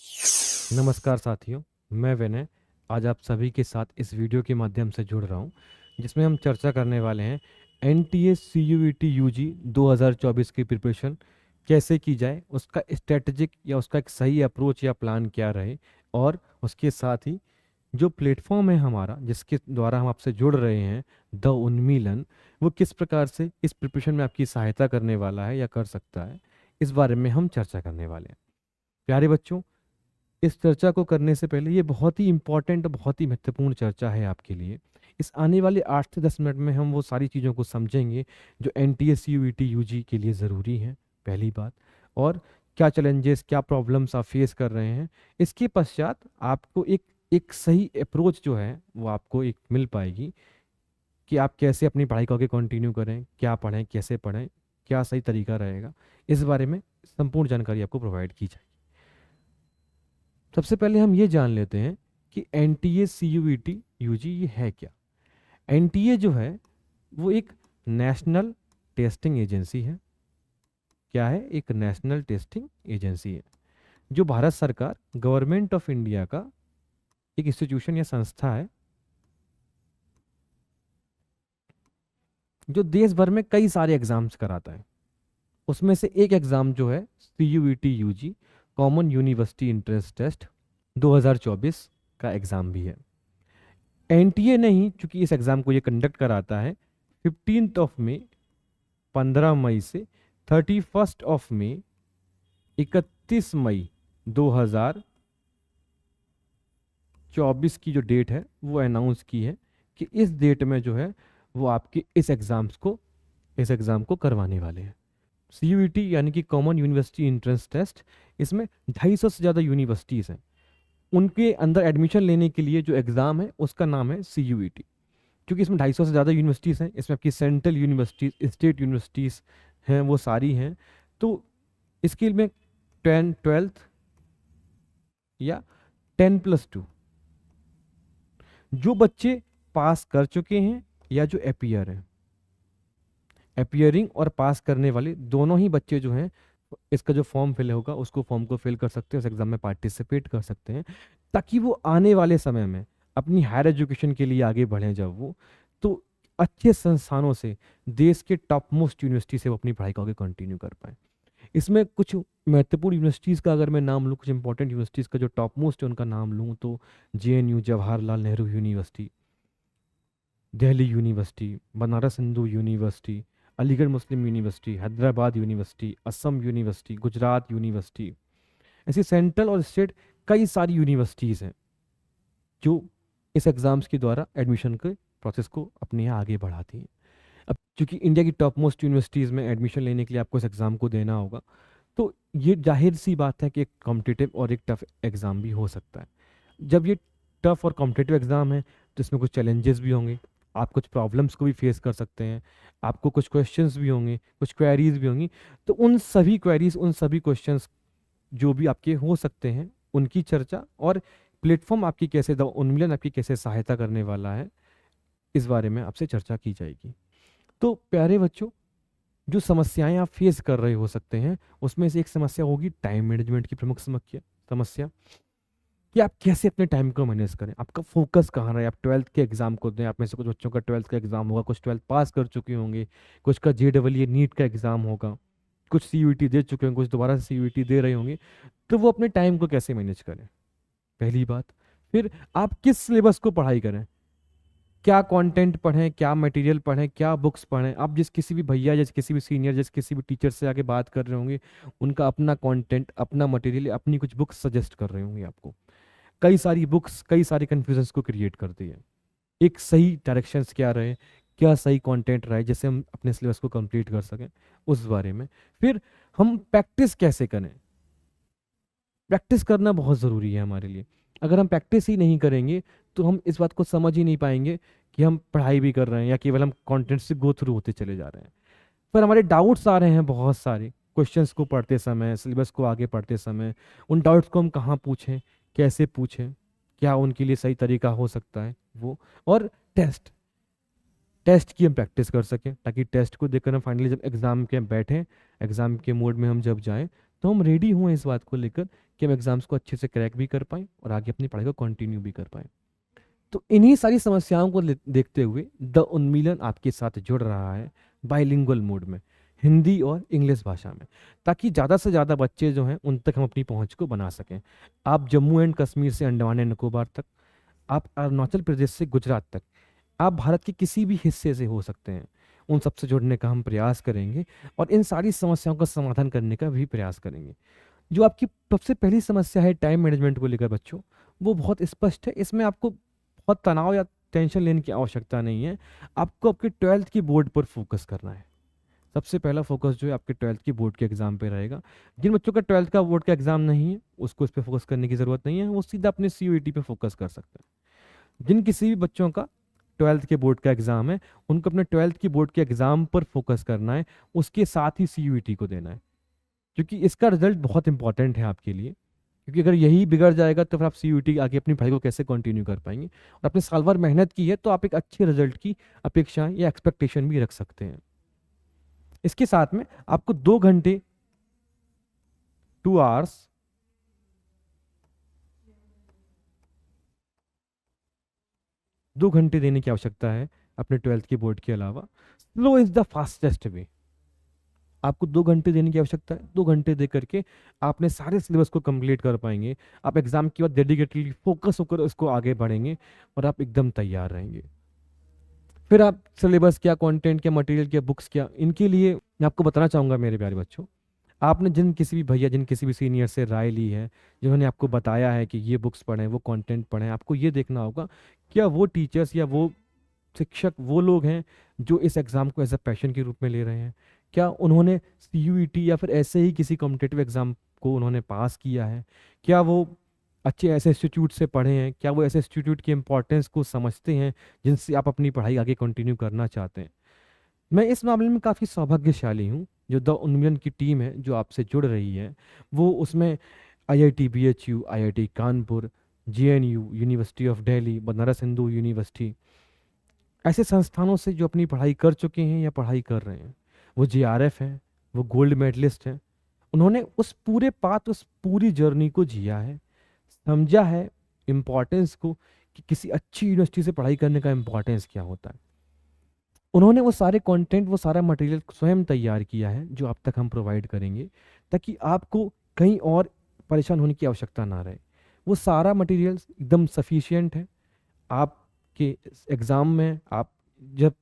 नमस्कार साथियों, मैं विनय आज आप सभी के साथ इस वीडियो के माध्यम से जुड़ रहा हूं, जिसमें हम चर्चा करने वाले हैं एनटीए सीयूईटी यूजी 2024 की प्रिपरेशन कैसे की जाए, उसका स्ट्रेटजिक या उसका एक सही अप्रोच या प्लान क्या रहे, और उसके साथ ही जो प्लेटफॉर्म है हमारा जिसके द्वारा हम आपसे जुड़ रहे हैं, द उन्मीलन, वो किस प्रकार से इस प्रिपरेशन में आपकी सहायता करने वाला है या कर सकता है, इस बारे में हम चर्चा करने वाले हैं। प्यारे बच्चों, इस चर्चा को करने से पहले ये बहुत ही इम्पॉर्टेंट, बहुत ही महत्वपूर्ण चर्चा है आपके लिए। इस आने वाले 8 से 10 मिनट में हम वो सारी चीज़ों को समझेंगे जो N T S U E T U G के लिए ज़रूरी हैं, पहली बात। और क्या चैलेंजेस, क्या प्रॉब्लम्स आप फेस कर रहे हैं। इसके पश्चात आपको एक एक सही अप्रोच जो है वो आपको एक मिल पाएगी कि आप कैसे अपनी पढ़ाई को आगे कंटिन्यू करें, क्या पढ़ें, कैसे पढ़ें, क्या सही तरीका रहेगा। इस बारे में संपूर्ण जानकारी आपको प्रोवाइड की जाएगी। सबसे पहले हम ये जान लेते हैं कि N T A C U E T U G ये है क्या। एन टी ए जो है वो एक नेशनल टेस्टिंग एजेंसी है। क्या है? एक नेशनल टेस्टिंग एजेंसी है जो भारत सरकार, गवर्नमेंट ऑफ इंडिया का एक इंस्टीट्यूशन या संस्था है जो देश भर में कई सारे एग्जाम्स कराता है। उसमें से एक एग्ज़ाम जो है सी यू ई टी यू जी, कॉमन यूनिवर्सिटी इंट्रेंस टेस्ट 2024 का एग्ज़ाम भी है। एनटीए ने ही चूंकि इस एग्ज़ाम को ये कंडक्ट कराता है 15 ऑफ मई, 15 मई से 31 ऑफ मई, 31 मई 2024 की जो डेट है वो अनाउंस की है कि इस डेट में जो है वो आपके इस एग्ज़ाम को करवाने वाले हैं। सीयूईटी यानी कि कॉमन यूनिवर्सिटी एंट्रेंस टेस्ट, इसमें 250 से ज़्यादा यूनिवर्सिटीज़ हैं। उनके अंदर एडमिशन लेने के लिए जो एग्ज़ाम है उसका नाम है सीयूईटी। क्योंकि इसमें 250 से ज़्यादा यूनिवर्सिटीज़ हैं, इसमें आपकी सेंट्रल यूनिवर्सिटीज़, स्टेट यूनिवर्सिटीज़ हैं, वो सारी हैं। तो इसके में 10 12th या 10+2 जो बच्चे पास कर चुके हैं या जो अपियर हैं, अपियरिंग और पास करने वाले दोनों ही बच्चे जो हैं इसका जो फॉर्म फिल होगा उसको फॉर्म को फिल कर सकते हैं, उस एग्ज़ाम में पार्टिसिपेट कर सकते हैं, ताकि वो आने वाले समय में अपनी हायर एजुकेशन के लिए आगे बढ़ें जब वो, तो अच्छे संस्थानों से, देश के टॉप मोस्ट यूनिवर्सिटी से वो अपनी पढ़ाई को आगे कंटिन्यू कर पाएँ। इसमें कुछ महत्वपूर्ण यूनिवर्सिटीज़ का अगर मैं नाम लूँ, कुछ इंपॉर्टेंट यूनिवर्सिटीज़ का जो टॉप मोस्ट है उनका नाम लूँ, तो JNU Jawaharlal Nehru university, Delhi university, Banaras Hindu university, Aligarh Muslim university, Hyderabad university, Assam university, Gujarat university, ऐसी सेंट्रल और स्टेट कई सारी यूनिवर्सिटीज़ हैं जो इस एग्ज़ाम्स के द्वारा एडमिशन के प्रोसेस को अपने यहाँ आगे बढ़ाती हैं। अब चूंकि इंडिया की टॉप मोस्ट यूनिवर्सिटीज़ में एडमिशन लेने के लिए आपको इस एग्ज़ाम को देना होगा, तो ये जाहिर सी बात है कि एक कॉम्पिटिटिव और एक टफ एग्ज़ाम भी हो सकता है। जब ये टफ और कॉम्पिटिटिव एग्ज़ाम है तो इसमें कुछ चैलेंजेस भी होंगे, आप कुछ प्रॉब्लम्स को भी फेस कर सकते हैं, आपको कुछ क्वेश्चंस भी होंगे, कुछ क्वेरीज भी होंगी। तो उन सभी क्वेरीज, उन सभी क्वेश्चंस जो भी आपके हो सकते हैं, उनकी चर्चा और प्लेटफॉर्म आपकी कैसे, द उन्मूलन आपकी कैसे सहायता करने वाला है, इस बारे में आपसे चर्चा की जाएगी। तो प्यारे बच्चों, जो समस्याएं आप फेस कर रहे हो सकते हैं उसमें से एक समस्या होगी टाइम मैनेजमेंट की। प्रमुख समस्या कि आप कैसे अपने टाइम को मैनेज करें, आपका फोकस कहाँ रहे। आप 12th के एग्जाम को दें, आप में से कुछ बच्चों का 12th का एग्जाम होगा, कुछ 12th पास कर चुके होंगे, कुछ का JEE नीट का एग्जाम होगा, कुछ CUET दे चुके होंगे, कुछ दोबारा से CUET दे रहे होंगे। तो वो अपने टाइम को कैसे मैनेज करें, पहली बात। फिर आप किस सिलेबस को पढ़ाई करें, क्या कंटेंट पढ़ें, क्या मटेरियल पढ़ें, क्या बुक्स पढ़ें। आप जिस किसी भी भैया, जिस किसी भी सीनियर, जिस किसी भी टीचर से आके बात कर रहे होंगे, उनका अपना कंटेंट, अपना मटेरियल, अपनी कुछ बुक्स सजेस्ट कर रहे होंगे आपको। कई सारी बुक्स कई सारी कन्फ्यूजन्स को क्रिएट करती है। एक सही डायरेक्शंस क्या रहे, क्या सही कंटेंट रहे जिससे हम अपने सिलेबस को कंप्लीट कर सकें, उस बारे में। फिर हम प्रैक्टिस कैसे करें, प्रैक्टिस करना बहुत ज़रूरी है हमारे लिए। अगर हम प्रैक्टिस ही नहीं करेंगे तो हम इस बात को समझ ही नहीं पाएंगे कि हम पढ़ाई भी कर रहे हैं या केवल हम कंटेंट से गो थ्रू होते चले जा रहे हैं। पर हमारे डाउट्स आ रहे हैं बहुत सारे क्वेश्चंस को पढ़ते समय, सिलेबस को आगे पढ़ते समय। उन डाउट्स को हम कहाँ पूछें, कैसे पूछें, क्या उनके लिए सही तरीका हो सकता है वो। और टेस्ट टेस्ट की हम प्रैक्टिस कर सकें, ताकि टेस्ट को देखकर हम फाइनली जब एग्ज़ाम के बैठें, एग्ज़ाम के मोड में हम जब जाएं, तो हम रेडी हुए इस बात को लेकर कि हम एग्जाम्स को अच्छे से क्रैक भी कर पाएँ और आगे अपनी पढ़ाई को कंटिन्यू भी कर पाएँ। तो इन्हीं सारी समस्याओं को देखते हुए द उन्मीलन आपके साथ जुड़ रहा है बाइलिंगुअल मोड में, हिंदी और इंग्लिश भाषा में, ताकि ज़्यादा से ज़्यादा बच्चे जो हैं उन तक हम अपनी पहुंच को बना सकें। आप जम्मू एंड कश्मीर से अंडमान एंड निकोबार तक, आप अरुणाचल प्रदेश से गुजरात तक, आप भारत के किसी भी हिस्से से हो सकते हैं, उन सबसे जुड़ने का हम प्रयास करेंगे और इन सारी समस्याओं का समाधान करने का भी प्रयास करेंगे। जो आपकी सबसे पहली समस्या है टाइम मैनेजमेंट को लेकर बच्चों, वो बहुत स्पष्ट है। इसमें आपको बहुत तनाव या टेंशन लेने की आवश्यकता नहीं है। आपको आपके 12th की बोर्ड पर फोकस करना है। सबसे पहला फोकस जो है आपके 12th की बोर्ड के एग्जाम पे रहेगा। जिन बच्चों का 12th का बोर्ड का एग्जाम नहीं है उसको इस पर फोकस करने की ज़रूरत नहीं है, वो सीधा अपने CUET पे फोकस कर सकते हैं। जिन किसी भी बच्चों का 12th के बोर्ड का एग्जाम है उनको अपने 12th की बोर्ड के एग्जाम पर फोकस करना है, उसके साथ ही CUET को देना है, क्योंकि इसका रिजल्ट बहुत इंपॉर्टेंट है आपके लिए। क्योंकि अगर यही बिगड़ जाएगा तो फिर आप CUET आगे अपनी पढ़ाई को कैसे कंटिन्यू कर पाएंगे। और आपने साल भर मेहनत की है तो आप एक अच्छे रिजल्ट की अपेक्षा या एक्सपेक्टेशन भी रख सकते हैं। इसके साथ में आपको 2 घंटे 2 आवर्स दो घंटे देने की आवश्यकता है अपने 12th की बोर्ड के अलावा। Slow is the fastest way. आपको 2 घंटे देने की आवश्यकता है। 2 घंटे दे करके आपने सारे सिलेबस को कंप्लीट कर पाएंगे। आप एग्जाम के बाद डेडिकेटली फोकस होकर उसको आगे बढ़ेंगे और आप एकदम तैयार रहेंगे। फिर आप सिलेबस क्या, कंटेंट क्या, मटेरियल क्या, बुक्स क्या, इनके लिए मैं आपको बताना चाहूँगा मेरे प्यारे बच्चों, आपने जिन किसी भी भैया, जिन किसी भी सीनियर से राय ली है, जिन्होंने आपको बताया है कि ये बुक्स पढ़ें, वो कंटेंट पढ़ें, आपको ये देखना होगा क्या वो टीचर्स या वो शिक्षक वो लोग हैं जो इस एग्ज़ाम को एज अ पैशन के रूप में ले रहे हैं। क्या उन्होंने CUET या फिर ऐसे ही किसी कॉम्पिटिटिव एग्ज़ाम को उन्होंने पास किया है। क्या वो अच्छे ऐसे इंस्टीट्यूट से पढ़े हैं। क्या वो ऐसे इंस्टीट्यूट की इंपॉर्टेंस को समझते हैं जिनसे आप अपनी पढ़ाई आगे कंटिन्यू करना चाहते हैं। मैं इस मामले में काफ़ी सौभाग्यशाली हूँ। जो द उन्मिलन की टीम है जो आपसे जुड़ रही है, वो उसमें IIT BHU, IIT Kanpur, JNU, university of Delhi, Banaras Hindu university, ऐसे संस्थानों से जो अपनी पढ़ाई कर चुके हैं या पढ़ाई कर रहे हैं। वो JRF हैं, वो गोल्ड मेडलिस्ट हैं। उन्होंने उस पूरे पाथ, उस पूरी जर्नी को जिया है, समझा है इम्पोर्टेंस को कि किसी अच्छी यूनिवर्सिटी से पढ़ाई करने का इम्पोर्टेंस क्या होता है। उन्होंने वो सारे कंटेंट, वो सारा मटेरियल स्वयं तैयार किया है जो आप तक हम प्रोवाइड करेंगे, ताकि आपको कहीं और परेशान होने की आवश्यकता ना रहे। वो सारा मटेरियल एकदम सफिशिएंट है। आपके एग्ज़ाम में आप जब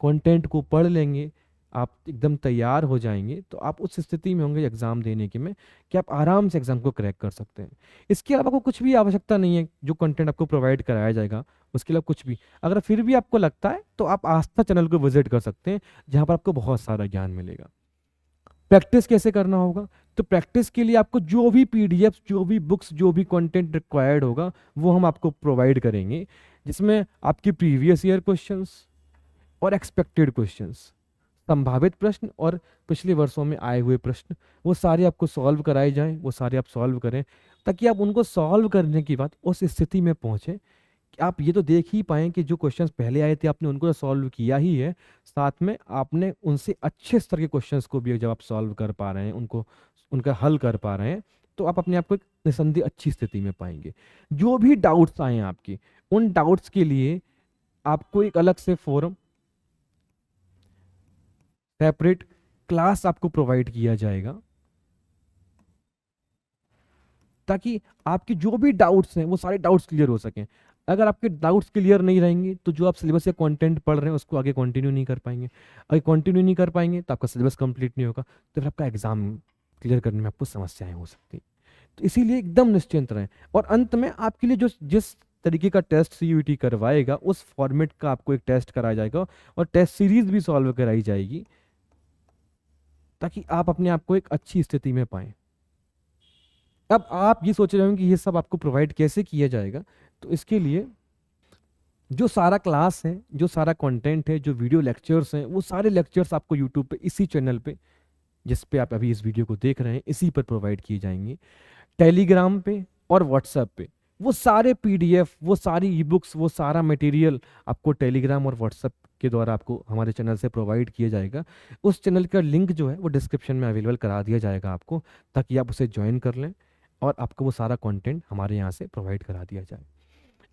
कंटेंट को पढ़ लेंगे, आप एकदम तैयार हो जाएंगे, तो आप उस स्थिति में होंगे एग्ज़ाम देने के में कि आप आराम से एग्ज़ाम को क्रैक कर सकते हैं। इसके अलावा आपको कुछ भी आवश्यकता नहीं है। जो कंटेंट आपको प्रोवाइड कराया जाएगा उसके अलावा कुछ भी, अगर फिर भी आपको लगता है तो आप आस्था चैनल को विजिट कर सकते हैं, जहाँ पर आपको बहुत सारा ज्ञान मिलेगा। प्रैक्टिस कैसे करना होगा, तो प्रैक्टिस के लिए आपको जो भी PDF, जो भी बुक्स, जो भी कंटेंट रिक्वायर्ड होगा वो हम आपको प्रोवाइड करेंगे, जिसमें आपके प्रीवियस ईयर क्वेश्चंस और एक्सपेक्टेड क्वेश्चंस, संभावित प्रश्न और पिछले वर्षों में आए हुए प्रश्न, वो सारे आपको सॉल्व कराए जाएं, वो सारे आप सॉल्व करें, ताकि आप उनको सॉल्व करने के बाद उस स्थिति में पहुंचे कि आप ये तो देख ही पाएँ कि जो क्वेश्चंस पहले आए थे आपने उनको तो सॉल्व किया ही है, साथ में आपने उनसे अच्छे स्तर के क्वेश्चंस को भी जब आप सॉल्व कर पा रहे हैं, उनको उनका हल कर पा रहे हैं, तो आप अपने आप को एक निसंदेह अच्छी स्थिति में पाएंगे। जो भी डाउट्स आए आपके, उन डाउट्स के लिए आपको एक अलग से फोरम, सेपरेट क्लास आपको प्रोवाइड किया जाएगा, ताकि आपके जो भी डाउट्स हैं वो सारे डाउट्स क्लियर हो सकें। अगर आपके डाउट्स क्लियर नहीं रहेंगे तो जो आप सिलेबस या कंटेंट पढ़ रहे हैं उसको आगे कंटिन्यू नहीं कर पाएंगे। अगर कंटिन्यू नहीं कर पाएंगे तो आपका सिलेबस कंप्लीट नहीं होगा, तो फिर आपका एग्जाम क्लियर करने में आपको समस्याएं हो सकती हैं। तो इसीलिए एकदम निश्चिंत रहें। और अंत में आपके लिए जो जिस तरीके का टेस्ट CUET करवाएगा उस फॉर्मेट का आपको एक टेस्ट कराया जाएगा और टेस्ट सीरीज भी सॉल्व कराई जाएगी, ताकि आप अपने आप को एक अच्छी स्थिति में पाएं। अब आप ये सोच रहे होंगे कि ये सब आपको प्रोवाइड कैसे किया जाएगा, तो इसके लिए जो सारा क्लास है, जो सारा कंटेंट है, जो वीडियो लेक्चर्स हैं, वो सारे लेक्चर्स आपको यूट्यूब पे इसी चैनल पे, जिस पे आप अभी इस वीडियो को देख रहे हैं, इसी पर प्रोवाइड किए जाएंगे। टेलीग्राम पे और व्हाट्सएप पे वो सारे PDF, वो सारी ई बुक्स, वो सारा मटेरियल आपको टेलीग्राम और व्हाट्सएप के द्वारा आपको हमारे चैनल से प्रोवाइड किया जाएगा। उस चैनल का लिंक जो है वो डिस्क्रिप्शन में अवेलेबल करा दिया जाएगा आपको, ताकि आप उसे ज्वाइन कर लें और आपको वो सारा कंटेंट हमारे यहाँ से प्रोवाइड करा दिया जाए।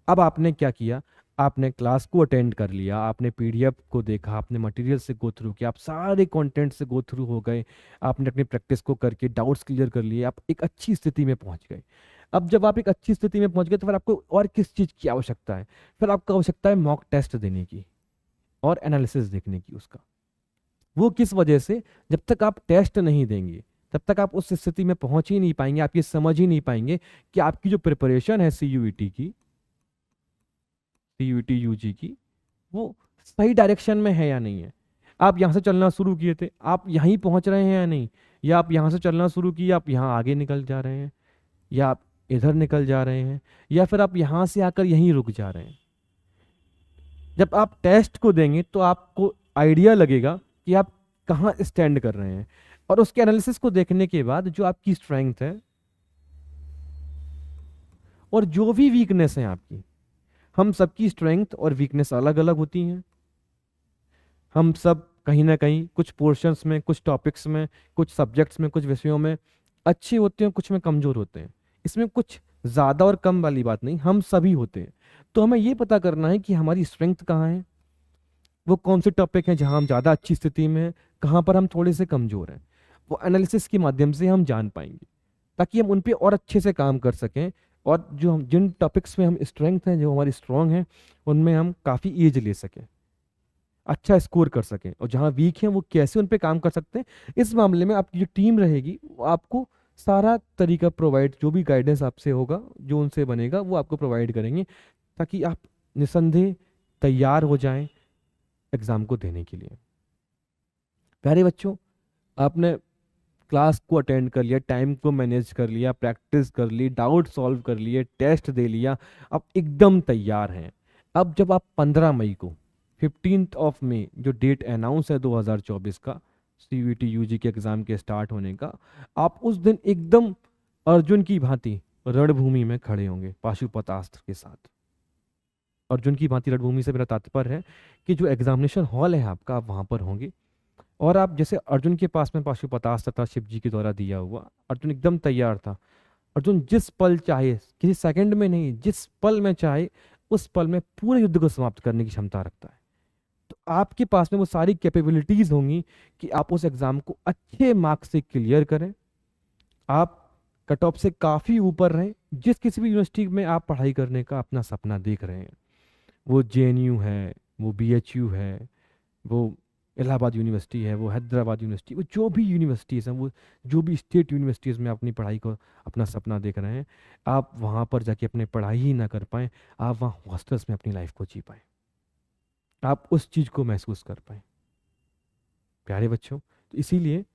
अब आपने क्या किया, आपने क्लास को अटेंड कर लिया, आपने पीडीएफ को देखा, आपने मटेरियल से गो थ्रू किया, आप सारे कंटेंट से गो थ्रू हो गए, आपने अपनी प्रैक्टिस को करके डाउट्स क्लियर कर लिए, आप एक अच्छी स्थिति में पहुंच गए। अब जब आप एक अच्छी स्थिति में पहुंच गए तो फिर आपको और किस चीज़ की आवश्यकता है? फिर आपको आवश्यकता है मॉक टेस्ट देने की और एनालिसिस देखने की उसका। वो किस वजह से? जब तक आप टेस्ट नहीं देंगे तब तक आप उस स्थिति में पहुंच ही नहीं पाएंगे, आप ये समझ ही नहीं पाएंगे कि आपकी जो प्रिपरेशन है सीयूईटी की, सीयूईटी यूजी की, वो सही डायरेक्शन में है या नहीं है। आप यहाँ से चलना शुरू किए थे, आप यहीं पहुंच रहे हैं या नहीं, या आप यहाँ से चलना शुरू किए आप यहाँ आगे निकल जा रहे हैं, या आप इधर निकल जा रहे हैं, या फिर आप यहाँ से आकर यहीं रुक जा रहे हैं। जब आप टेस्ट को देंगे तो आपको आइडिया लगेगा कि आप कहाँ स्टैंड कर रहे हैं, और उसके एनालिसिस को देखने के बाद जो आपकी स्ट्रेंथ है और जो भी वीकनेस है आपकी, हम सबकी स्ट्रेंथ और वीकनेस अलग अलग होती हैं। हम सब कहीं ना कहीं कुछ पोर्शंस में, कुछ टॉपिक्स में, कुछ सब्जेक्ट्स में, कुछ विषयों में अच्छे होते हैं, कुछ में कमज़ोर होते हैं। इसमें कुछ ज़्यादा और कम वाली बात नहीं, हम सभी होते हैं। तो हमें ये पता करना है कि हमारी स्ट्रेंथ कहाँ है, वो कौन से टॉपिक हैं जहाँ हम ज़्यादा अच्छी स्थिति में हैं, कहाँ पर हम थोड़े से कमज़ोर हैं। वो एनालिसिस के माध्यम से हम जान पाएंगे, ताकि हम उन पे और अच्छे से काम कर सकें, और जो हम जिन टॉपिक्स में हम स्ट्रेंथ हैं, जो हमारी स्ट्रॉन्ग हैं, उनमें हम काफ़ी एज ले सकें, अच्छा स्कोर कर सकें, और जहाँ वीक हैं वो कैसे उन पे काम कर सकते हैं। इस मामले में आपकी जो टीम रहेगी वो आपको सारा तरीका प्रोवाइड, जो भी गाइडेंस आपसे होगा, जो उनसे बनेगा, वो आपको प्रोवाइड करेंगे, ताकि आप निसंदेह तैयार हो जाएं एग्ज़ाम को देने के लिए। प्यारे बच्चों, आपने क्लास को अटेंड कर लिया, टाइम को मैनेज कर लिया, प्रैक्टिस कर ली, डाउट सॉल्व कर लिए, टेस्ट दे लिया, अब एकदम तैयार हैं। अब जब आप 15 मई को, 15th ऑफ मई जो डेट अनाउंस है 2024 का, सीयूईटी यूजी के एग्ज़ाम के स्टार्ट होने का, आप उस दिन एकदम अर्जुन की भांति रणभूमि में खड़े होंगे पाशुपतास्त्र के साथ। अर्जुन की भांति रणभूमि से मेरा तात्पर्य है कि जो एग्जामिनेशन हॉल है आपका, आप वहाँ पर होंगे, और आप जैसे अर्जुन के पास में पाशुपतास्त्र था शिव जी के द्वारा दिया हुआ, अर्जुन एकदम तैयार था। अर्जुन जिस पल चाहे, किसी सेकंड में नहीं, जिस पल में चाहे उस पल में पूरे युद्ध को समाप्त करने की क्षमता रखता है। तो आपके पास में वो सारी कैपेबिलिटीज होंगी कि आप उस एग्जाम को अच्छे मार्क्स से क्लियर करें, आप कट ऑफ से काफ़ी ऊपर रहें। जिस किसी भी यूनिवर्सिटी में आप पढ़ाई करने का अपना सपना देख रहे हैं, वो जेएनयू है, वो बीएचयू है, वो इलाहाबाद यूनिवर्सिटी है, वो हैदराबाद यूनिवर्सिटी, वो जो भी यूनिवर्सिटीज़ हैं, वो जो भी स्टेट यूनिवर्सिटीज़ में अपनी पढ़ाई को अपना सपना देख रहे हैं, आप वहाँ पर जाके अपने पढ़ाई ही ना कर पाएँ, आप वहाँ हॉस्टल्स में अपनी लाइफ को जी पाएँ, आप उस चीज़ को महसूस कर पाएँ। प्यारे बच्चों, तो इसीलिए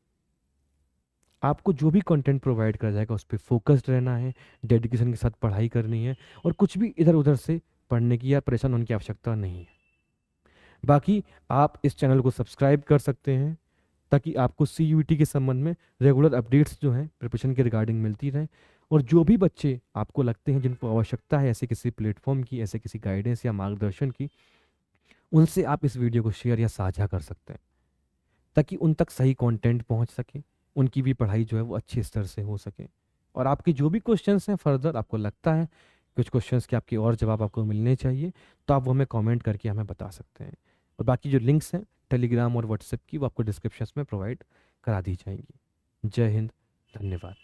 आपको जो भी कंटेंट प्रोवाइड करा जाएगा उस पर फोकस्ड रहना है, डेडिकेशन के साथ पढ़ाई करनी है, और कुछ भी इधर उधर से पढ़ने की या परेशान होने की आवश्यकता नहीं है। बाकी आप इस चैनल को सब्सक्राइब कर सकते हैं, ताकि आपको सीयूईटी के संबंध में रेगुलर अपडेट्स जो हैं प्रिपरेशन के रिगार्डिंग मिलती रहें। और जो भी बच्चे आपको लगते हैं जिनको आवश्यकता है ऐसे किसी प्लेटफॉर्म की, ऐसे किसी गाइडेंस या मार्गदर्शन की, उनसे आप इस वीडियो को शेयर या साझा कर सकते हैं, ताकि उन तक सही कंटेंट पहुंच सके, उनकी भी पढ़ाई जो है वो अच्छे स्तर से हो सके। और आपके जो भी क्वेश्चंस हैं फर्दर, आपको लगता है कुछ क्वेश्चंस के आपके और जवाब आपको मिलने चाहिए, तो आप वो हमें कमेंट करके हमें बता सकते हैं। और बाकी जो लिंक्स हैं टेलीग्राम और व्हाट्सएप की, वो आपको डिस्क्रिप्शन में प्रोवाइड करा दी जाएंगी। जय हिंद, धन्यवाद।